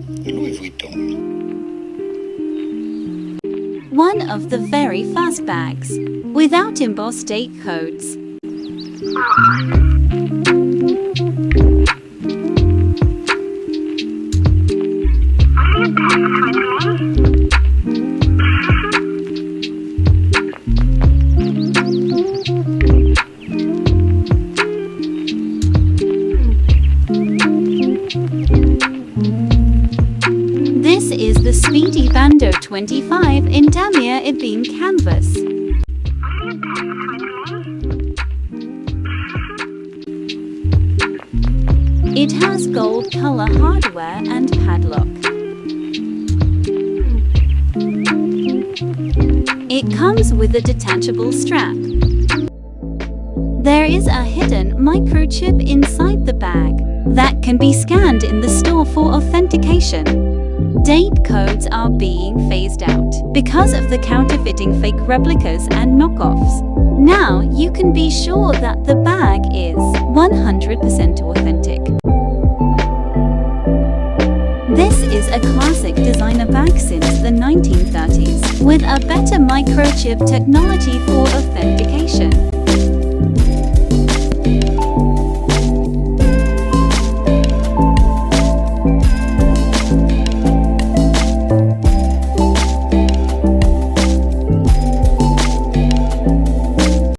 Louis Vuitton. One of the very first bags, without embossed date codes. This is the Speedy Bandoulière 25 in damier ebene canvas. It has gold color hardware and padlock. It comes with a detachable strap. There is a hidden microchip inside the bag that can be scanned in the store for authentication. Date codes are being phased out because of the counterfeiting fake replicas and knockoffs. Now you can be sure that the bag is 100% authentic. This is a classic designer bag since the 1930s with a better microchip technology for authentication.